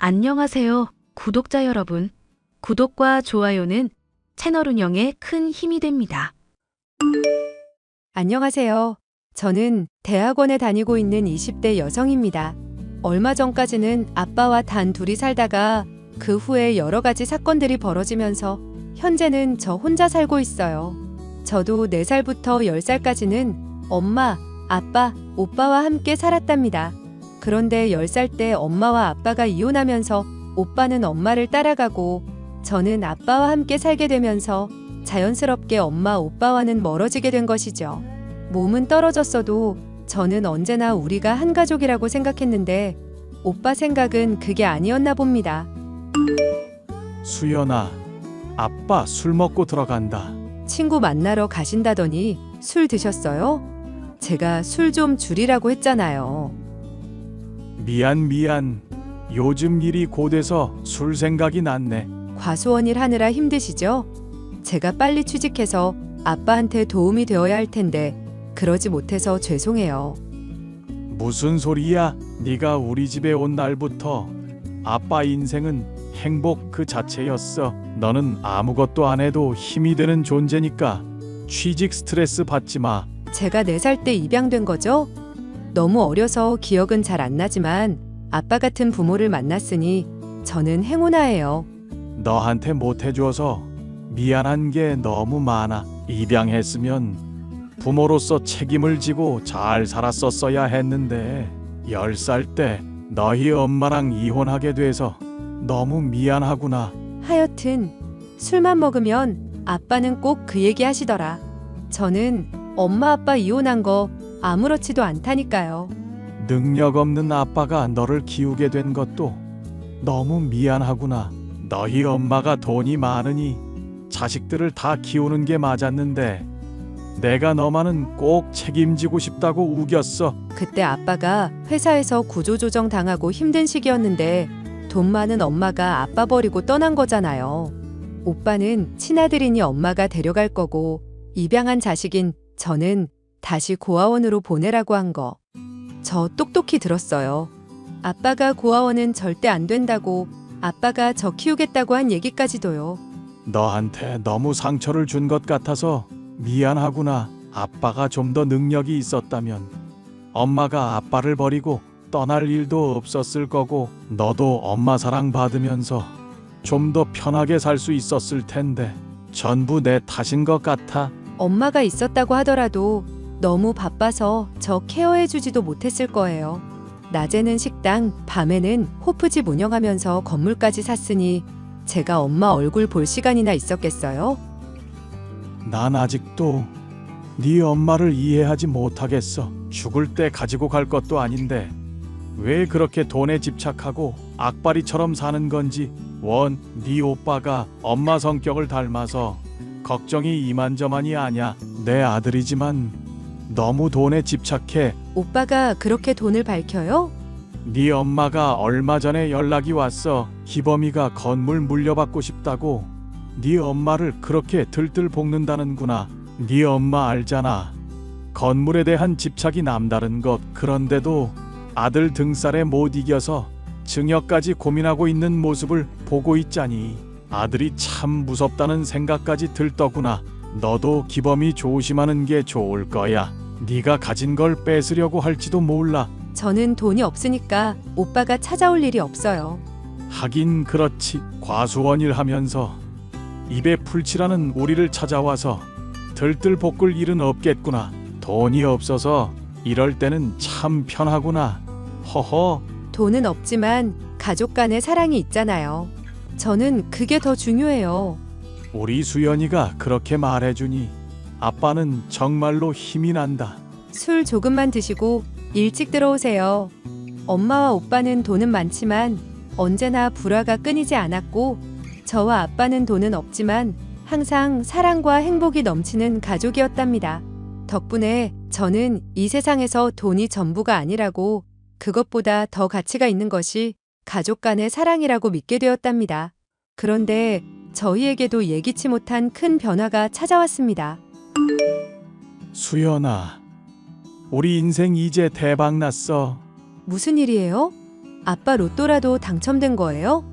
안녕하세요, 구독자 여러분. 구독과 좋아요는 채널 운영에 큰 힘이 됩니다. 안녕하세요. 저는 대학원에 다니고 있는 20대 여성입니다. 얼마 전까지는 아빠와 단 둘이 살다가 그 후에 여러 가지 사건들이 벌어지면서 현재는 저 혼자 살고 있어요. 저도 4살부터 10살까지는 엄마, 아빠, 오빠와 함께 살았답니다. 그런데 10살 때 엄마와 아빠가 이혼하면서 오빠는 엄마를 따라가고 저는 아빠와 함께 살게 되면서 자연스럽게 엄마, 오빠와는 멀어지게 된 것이죠. 몸은 떨어졌어도 저는 언제나 우리가 한 가족이라고 생각했는데 오빠 생각은 그게 아니었나 봅니다. 수연아, 아빠 술 먹고 들어간다. 친구 만나러 가신다더니 술 드셨어요? 제가 술 좀 줄이라고 했잖아요. 미안. 요즘 일이 고돼서 술 생각이 났네. 과수원 일 하느라 힘드시죠? 제가 빨리 취직해서 아빠한테 도움이 되어야 할 텐데 그러지 못해서 죄송해요. 무슨 소리야? 네가 우리 집에 온 날부터 아빠 인생은 행복 그 자체였어. 너는 아무것도 안 해도 힘이 되는 존재니까 취직 스트레스 받지 마. 제가 4살 때 입양된 거죠? 너무 어려서 기억은 잘 안 나지만 아빠 같은 부모를 만났으니 저는 행운아예요. 너한테 못해줘서 미안한 게 너무 많아. 입양했으면 부모로서 책임을 지고 잘 살았었어야 했는데 10살 때 너희 엄마랑 이혼하게 돼서 너무 미안하구나. 하여튼 술만 먹으면 아빠는 꼭 그 얘기 하시더라. 저는 엄마 아빠 이혼한 거 아무렇지도 않다니까요. 능력 없는 아빠가 너를 키우게 된 것도 너무 미안하구나. 너희 엄마가 돈이 많으니 자식들을 다 키우는 게 맞았는데 내가 너만은 꼭 책임지고 싶다고 우겼어. 그때 아빠가 회사에서 구조조정 당하고 힘든 시기였는데 돈 많은 엄마가 아빠 버리고 떠난 거잖아요. 오빠는 친아들이니 엄마가 데려갈 거고 입양한 자식인 저는 다시 고아원으로 보내라고 한 거. 저 똑똑히 들었어요. 아빠가 고아원은 절대 안 된다고 아빠가 저 키우겠다고 한 얘기까지도요. 너한테 너무 상처를 준 것 같아서 미안하구나. 아빠가 좀 더 능력이 있었다면 엄마가 아빠를 버리고 떠날 일도 없었을 거고 너도 엄마 사랑 받으면서 좀 더 편하게 살 수 있었을 텐데 전부 내 탓인 것 같아. 엄마가 있었다고 하더라도 너무 바빠서 저 케어해주지도 못했을 거예요. 낮에는 식당, 밤에는 호프집 운영하면서 건물까지 샀으니 제가 엄마 얼굴 볼 시간이나 있었겠어요? 난 아직도 네 엄마를 이해하지 못하겠어. 죽을 때 가지고 갈 것도 아닌데 왜 그렇게 돈에 집착하고 악바리처럼 사는 건지. 네 오빠가 엄마 성격을 닮아서 걱정이 이만저만이 아냐. 내 아들이지만 너무 돈에 집착해. 오빠가 그렇게 돈을 밝혀요? 네 엄마가 얼마 전에 연락이 왔어. 희범이가 건물 물려받고 싶다고. 네 엄마를 그렇게 들들 볶는다는구나. 네 엄마 알잖아. 건물에 대한 집착이 남다른 것. 그런데도 아들 등살에 못 이겨서 증여까지 고민하고 있는 모습을 보고 있자니 아들이 참 무섭다는 생각까지 들더구나. 너도 기범이 조심하는 게 좋을 거야. 네가 가진 걸 뺏으려고 할지도 몰라. 저는 돈이 없으니까 오빠가 찾아올 일이 없어요. 하긴 그렇지. 과수원 일 하면서 입에 풀칠하는 우리를 찾아와서 들들 볶을 일은 없겠구나. 돈이 없어서 이럴 때는 참 편하구나. 허허. 돈은 없지만 가족 간의 사랑이 있잖아요. 저는 그게 더 중요해요. 우리 수연이가 그렇게 말해주니 아빠는 정말로 힘이 난다. 술 조금만 드시고 일찍 들어오세요. 엄마와 오빠는 돈은 많지만 언제나 불화가 끊이지 않았고 저와 아빠는 돈은 없지만 항상 사랑과 행복이 넘치는 가족이었답니다. 덕분에 저는 이 세상에서 돈이 전부가 아니라고 그것보다 더 가치가 있는 것이 가족 간의 사랑이라고 믿게 되었답니다. 그런데 저희에게도 예기치 못한 큰 변화가 찾아왔습니다. 수연아, 우리 인생 이제 대박 났어. 무슨 일이에요? 아빠 로또라도 당첨된 거예요?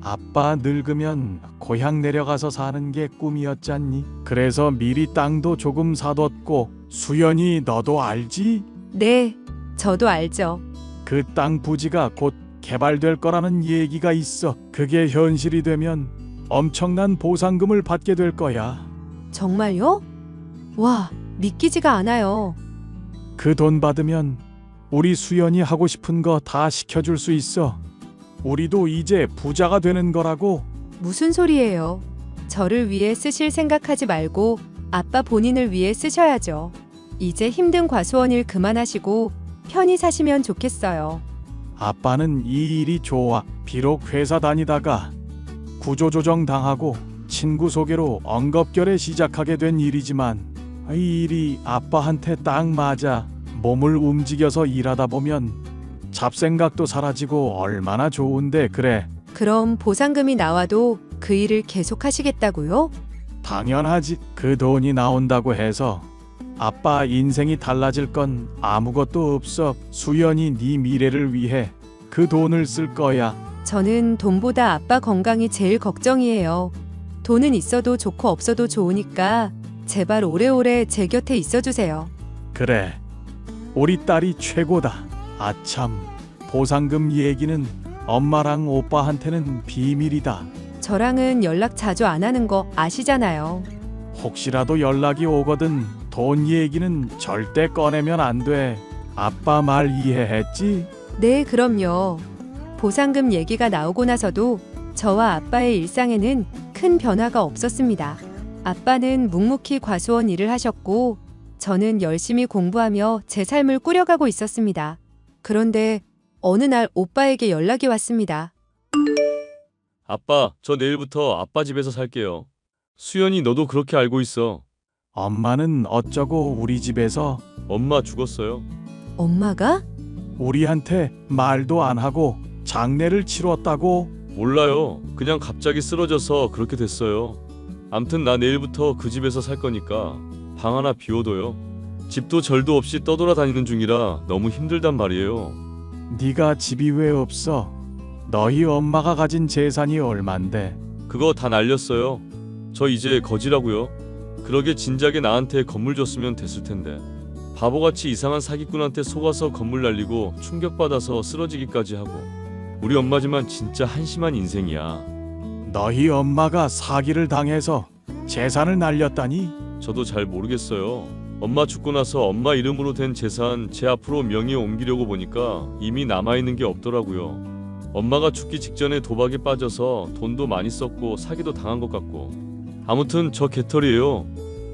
아빠 늙으면 고향 내려가서 사는 게 꿈이었잖니. 그래서 미리 땅도 조금 사뒀고 수연이 너도 알지? 네, 저도 알죠. 그 땅 부지가 곧 개발될 거라는 얘기가 있어. 그게 현실이 되면 엄청난 보상금을 받게 될 거야. 정말요? 와, 믿기지가 않아요. 그 돈 받으면 우리 수연이 하고 싶은 거 다 시켜줄 수 있어. 우리도 이제 부자가 되는 거라고. 무슨 소리예요? 저를 위해 쓰실 생각하지 말고 아빠 본인을 위해 쓰셔야죠. 이제 힘든 과수원 일 그만하시고 편히 사시면 좋겠어요. 아빠는 이 일이 좋아. 비록 회사 다니다가 구조조정 당하고 친구 소개로 엉겁결에 시작하게 된 일이지만 이 일이 아빠한테 딱 맞아. 몸을 움직여서 일하다 보면 잡생각도 사라지고 얼마나 좋은데. 그래, 그럼 보상금이 나와도 그 일을 계속 하시겠다고요? 당연하지. 그 돈이 나온다고 해서 아빠 인생이 달라질 건 아무것도 없어. 수연이 네 미래를 위해 그 돈을 쓸 거야. 저는 돈보다 아빠 건강이 제일 걱정이에요. 돈은 있어도 좋고 없어도 좋으니까 제발 오래오래 제 곁에 있어주세요. 그래, 우리 딸이 최고다. 아참, 보상금 얘기는 엄마랑 오빠한테는 비밀이다. 저랑은 연락 자주 안 하는 거 아시잖아요. 혹시라도 연락이 오거든 돈 얘기는 절대 꺼내면 안 돼. 아빠 말 이해했지? 네, 그럼요. 보상금 얘기가 나오고 나서도 저와 아빠의 일상에는 큰 변화가 없었습니다. 아빠는 묵묵히 과수원 일을 하셨고 저는 열심히 공부하며 제 삶을 꾸려가고 있었습니다. 그런데 어느 날 오빠에게 연락이 왔습니다. 아빠, 저 내일부터 아빠 집에서 살게요. 수연이 너도 그렇게 알고 있어. 엄마는 어쩌고 우리 집에서 엄마 죽었어요. 엄마가? 우리한테 말도 안 하고 장례를 치렀다고? 몰라요. 그냥 갑자기 쓰러져서 그렇게 됐어요. 암튼 나 내일부터 그 집에서 살 거니까 방 하나 비워둬요. 집도 절도 없이 떠돌아다니는 중이라 너무 힘들단 말이에요. 네가 집이 왜 없어? 너희 엄마가 가진 재산이 얼만데? 그거 다 날렸어요. 저 이제 거지라고요. 그러게 진작에 나한테 건물 줬으면 됐을 텐데. 바보같이 이상한 사기꾼한테 속아서 건물 날리고 충격받아서 쓰러지기까지 하고. 우리 엄마지만 진짜 한심한 인생이야. 너희 엄마가 사기를 당해서 재산을 날렸다니? 저도 잘 모르겠어요. 엄마 죽고 나서 엄마 이름으로 된 재산 제 앞으로 명의에 옮기려고 보니까 이미 남아있는 게 없더라고요. 엄마가 죽기 직전에 도박에 빠져서 돈도 많이 썼고 사기도 당한 것 같고. 아무튼 저 개털이에요.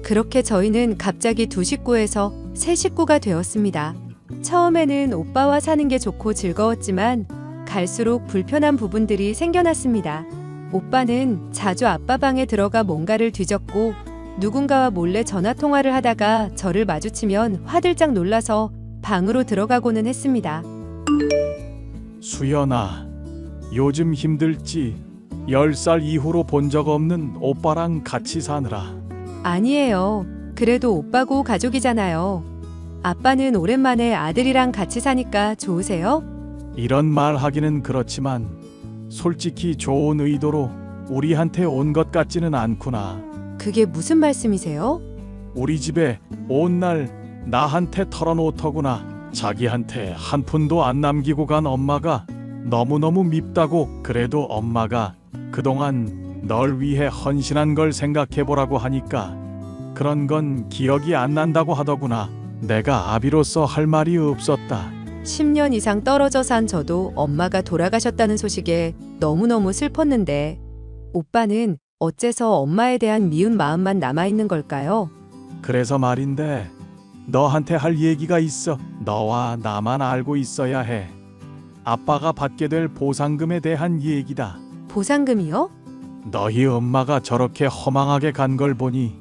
그렇게 저희는 갑자기 두 식구에서 세 식구가 되었습니다. 처음에는 오빠와 사는 게 좋고 즐거웠지만 갈수록 불편한 부분들이 생겨났습니다. 오빠는 자주 아빠 방에 들어가 뭔가를 뒤졌고 누군가와 몰래 전화 통화를 하다가 저를 마주치면 화들짝 놀라서 방으로 들어가고는 했습니다. 수연아, 요즘 힘들지? 10살 이후로 본 적 없는 오빠랑 같이 사느라. 아니에요. 그래도 오빠고 가족이잖아요. 아빠는 오랜만에 아들이랑 같이 사니까 좋으세요? 이런 말 하기는 그렇지만 솔직히 좋은 의도로 우리한테 온 것 같지는 않구나. 그게 무슨 말씀이세요? 우리 집에 온 날 나한테 털어놓더구나. 자기한테 한 푼도 안 남기고 간 엄마가 너무너무 밉다고. 그래도 엄마가 그동안 널 위해 헌신한 걸 생각해보라고 하니까 그런 건 기억이 안 난다고 하더구나. 내가 아비로서 할 말이 없었다. 10년 이상 떨어져 산 저도 엄마가 돌아가셨다는 소식에 너무너무 슬펐는데 오빠는 어째서 엄마에 대한 미운 마음만 남아있는 걸까요? 그래서 말인데 너한테 할 얘기가 있어. 너와 나만 알고 있어야 해. 아빠가 받게 될 보상금에 대한 얘기다. 보상금이요? 너희 엄마가 저렇게 허망하게 간 걸 보니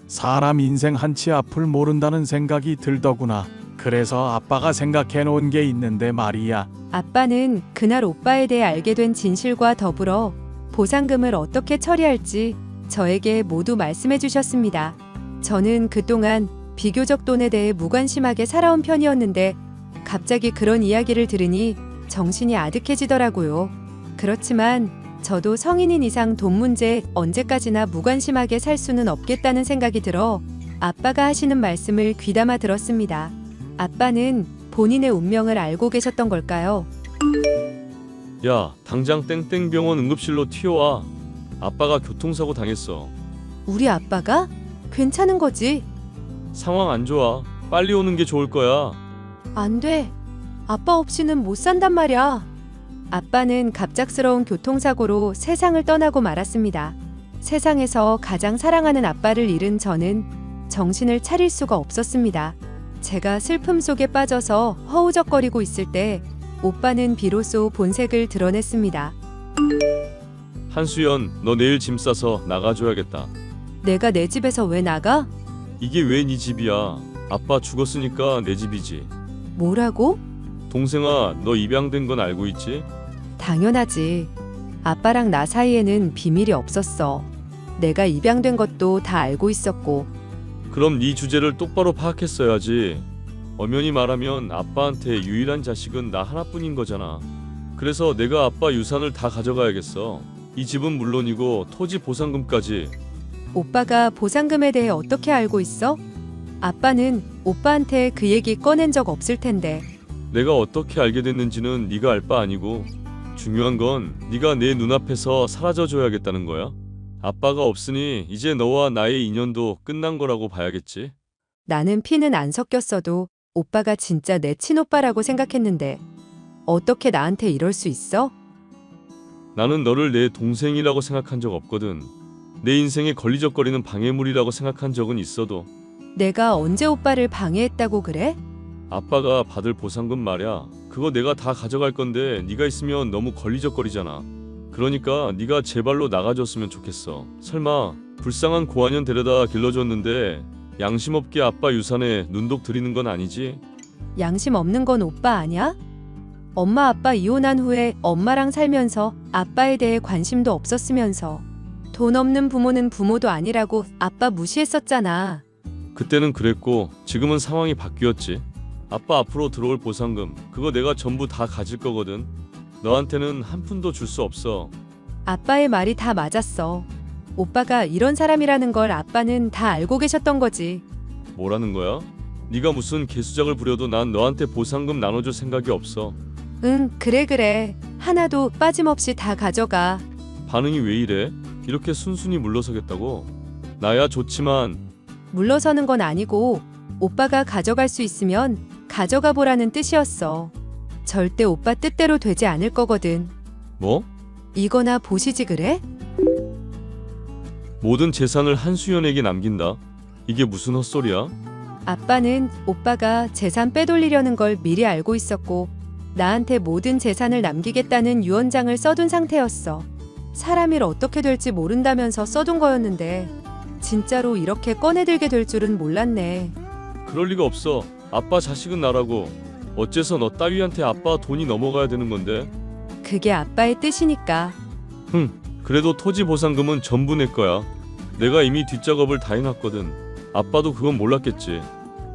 사람 인생 한치 앞을 모른다는 생각이 들더구나. 그래서 아빠가 생각해 놓은 게 있는데 말이야. 아빠는 그날 오빠에 대해 알게 된 진실과 더불어 보상금을 어떻게 처리할지 저에게 모두 말씀해 주셨습니다. 저는 그동안 비교적 돈에 대해 무관심하게 살아온 편이었는데 갑자기 그런 이야기를 들으니 정신이 아득해지더라고요. 그렇지만 저도 성인인 이상 돈 문제 언제까지나 무관심하게 살 수는 없겠다는 생각이 들어 아빠가 하시는 말씀을 귀담아 들었습니다. 아빠는 본인의 운명을 알고 계셨던 걸까요? 야, 당장 땡땡병원 응급실로 튀어와. 아빠가 교통사고 당했어. 우리 아빠가? 괜찮은 거지? 상황 안 좋아. 빨리 오는 게 좋을 거야. 안 돼. 아빠 없이는 못 산단 말이야. 아빠는 갑작스러운 교통사고로 세상을 떠나고 말았습니다. 세상에서 가장 사랑하는 아빠를 잃은 저는 정신을 차릴 수가 없었습니다. 제가 슬픔 속에 빠져서 허우적거리고 있을 때 오빠는 비로소 본색을 드러냈습니다. 한수연, 너 내일 짐 싸서 나가줘야겠다. 내가 내 집에서 왜 나가? 이게 왜 네 집이야? 아빠 죽었으니까 내 집이지. 뭐라고? 동생아, 너 입양된 건 알고 있지? 당연하지. 아빠랑 나 사이에는 비밀이 없었어. 내가 입양된 것도 다 알고 있었고. 그럼 네 주제를 똑바로 파악했어야지. 엄연히 말하면 아빠한테 유일한 자식은 나 하나뿐인 거잖아. 그래서 내가 아빠 유산을 다 가져가야겠어. 이 집은 물론이고 토지 보상금까지. 오빠가 보상금에 대해 어떻게 알고 있어? 아빠는 오빠한테 그 얘기 꺼낸 적 없을 텐데. 내가 어떻게 알게 됐는지는 네가 알 바 아니고 중요한 건 네가 내 눈앞에서 사라져줘야겠다는 거야. 아빠가 없으니 이제 너와 나의 인연도 끝난 거라고 봐야겠지. 나는 피는 안 섞였어도 오빠가 진짜 내 친오빠라고 생각했는데 어떻게 나한테 이럴 수 있어? 나는 너를 내 동생이라고 생각한 적 없거든. 내 인생에 걸리적거리는 방해물이라고 생각한 적은 있어도 내가 언제 오빠를 방해했다고 그래? 아빠가 받을 보상금 말야. 그거 내가 다 가져갈 건데 네가 있으면 너무 걸리적거리잖아. 그러니까 네가 제발로 나가줬으면 좋겠어. 설마 불쌍한 고아년 데려다 길러줬는데 양심 없게 아빠 유산에 눈독 들이는 건 아니지? 양심 없는 건 오빠 아니야? 엄마 아빠 이혼한 후에 엄마랑 살면서 아빠에 대해 관심도 없었으면서 돈 없는 부모는 부모도 아니라고 아빠 무시했었잖아. 그때는 그랬고 지금은 상황이 바뀌었지. 아빠 앞으로 들어올 보상금 그거 내가 전부 다 가질 거거든. 너한테는 한 푼도 줄 수 없어. 아빠의 말이 다 맞았어. 오빠가 이런 사람이라는 걸 아빠는 다 알고 계셨던 거지. 뭐라는 거야? 네가 무슨 개수작을 부려도 난 너한테 보상금 나눠줄 생각이 없어. 응, 그래. 하나도 빠짐없이 다 가져가. 반응이 왜 이래? 이렇게 순순히 물러서겠다고? 나야 좋지만 물러서는 건 아니고 오빠가 가져갈 수 있으면 가져가 보라는 뜻이었어. 절대 오빠 뜻대로 되지 않을 거거든. 뭐? 이거나 보시지 그래? 모든 재산을 한수연에게 남긴다. 이게 무슨 헛소리야? 아빠는 오빠가 재산 빼돌리려는 걸 미리 알고 있었고 나한테 모든 재산을 남기겠다는 유언장을 써둔 상태였어. 사람 일 어떻게 될지 모른다면서 써둔 거였는데 진짜로 이렇게 꺼내들게 될 줄은 몰랐네. 그럴 리가 없어. 아빠 자식은 나라고. 어째서 너 따위한테 아빠 돈이 넘어가야 되는 건데? 그게 아빠의 뜻이니까. 그래도 토지 보상금은 전부 내 거야. 내가 이미 뒷작업을 다 해놨거든. 아빠도 그건 몰랐겠지.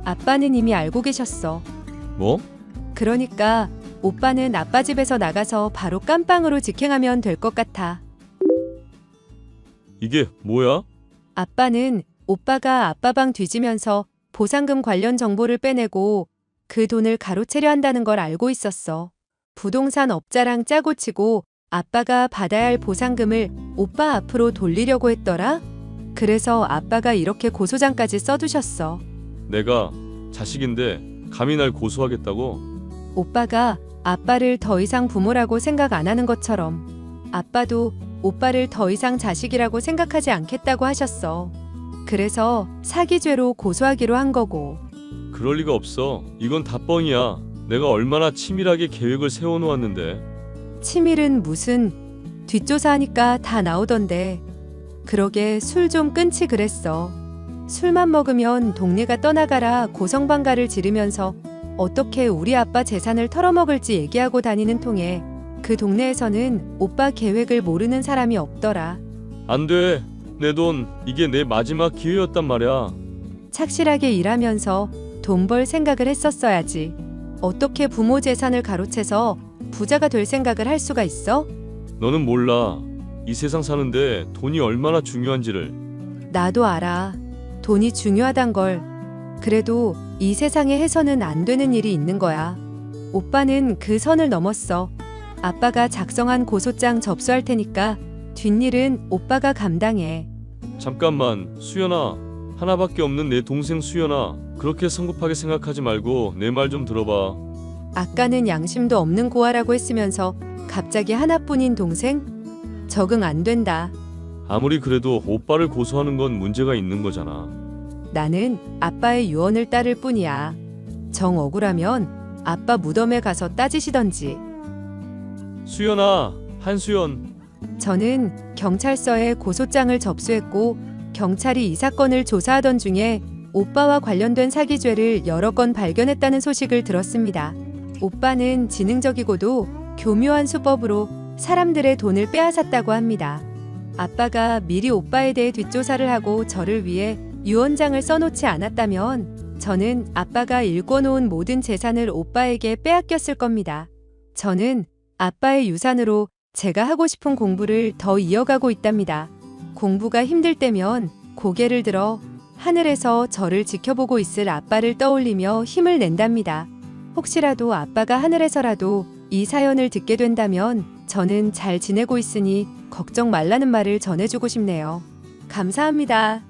아빠는 이미 알고 계셨어. 뭐? 그러니까 오빠는 아빠 집에서 나가서 바로 깜빵으로 직행하면 될 것 같아. 이게 뭐야? 아빠는 오빠가 아빠 방 뒤지면서 보상금 관련 정보를 빼내고 그 돈을 가로채려 한다는 걸 알고 있었어. 부동산 업자랑 짜고 치고 아빠가 받아야 할 보상금을 오빠 앞으로 돌리려고 했더라? 그래서 아빠가 이렇게 고소장까지 써두셨어. 내가 자식인데 감히 날 고소하겠다고? 오빠가 아빠를 더 이상 부모라고 생각 안 하는 것처럼 아빠도 오빠를 더 이상 자식이라고 생각하지 않겠다고 하셨어. 그래서 사기죄로 고소하기로 한 거고. 그럴 리가 없어. 이건 다 뻥이야. 내가 얼마나 치밀하게 계획을 세워놓았는데. 치밀은 무슨, 뒷조사하니까 다 나오던데. 그러게 술 좀 끊지 그랬어. 술만 먹으면 동네가 떠나가라 고성방가를 지르면서 어떻게 우리 아빠 재산을 털어먹을지 얘기하고 다니는 통에 그 동네에서는 오빠 계획을 모르는 사람이 없더라. 안 돼. 내 돈, 이게 내 마지막 기회였단 말이야. 착실하게 일하면서 돈 벌 생각을 했었어야지. 어떻게 부모 재산을 가로채서 부자가 될 생각을 할 수가 있어? 너는 몰라. 이 세상 사는데 돈이 얼마나 중요한지를. 나도 알아. 돈이 중요하단 걸. 그래도 이 세상에 해서는 안 되는 일이 있는 거야. 오빠는 그 선을 넘었어. 아빠가 작성한 고소장 접수할 테니까 뒷일은 오빠가 감당해. 잠깐만, 수연아. 하나밖에 없는 내 동생 수연아. 그렇게 성급하게 생각하지 말고 내 말 좀 들어봐. 아까는 양심도 없는 고아라고 했으면서 갑자기 하나뿐인 동생? 적응 안 된다. 아무리 그래도 오빠를 고소하는 건 문제가 있는 거잖아. 나는 아빠의 유언을 따를 뿐이야. 정 억울하면 아빠 무덤에 가서 따지시던지. 수연아, 한수연. 저는 경찰서에 고소장을 접수했고 경찰이 이 사건을 조사하던 중에 오빠와 관련된 사기죄를 여러 건 발견했다는 소식을 들었습니다. 오빠는 지능적이고도 교묘한 수법으로 사람들의 돈을 빼앗았다고 합니다. 아빠가 미리 오빠에 대해 뒷조사를 하고 저를 위해 유언장을 써놓지 않았다면 저는 아빠가 일궈놓은 모든 재산을 오빠에게 빼앗겼을 겁니다. 저는 아빠의 유산으로 제가 하고 싶은 공부를 더 이어가고 있답니다. 공부가 힘들 때면 고개를 들어 하늘에서 저를 지켜보고 있을 아빠를 떠올리며 힘을 낸답니다. 혹시라도 아빠가 하늘에서라도 이 사연을 듣게 된다면 저는 잘 지내고 있으니 걱정 말라는 말을 전해주고 싶네요. 감사합니다.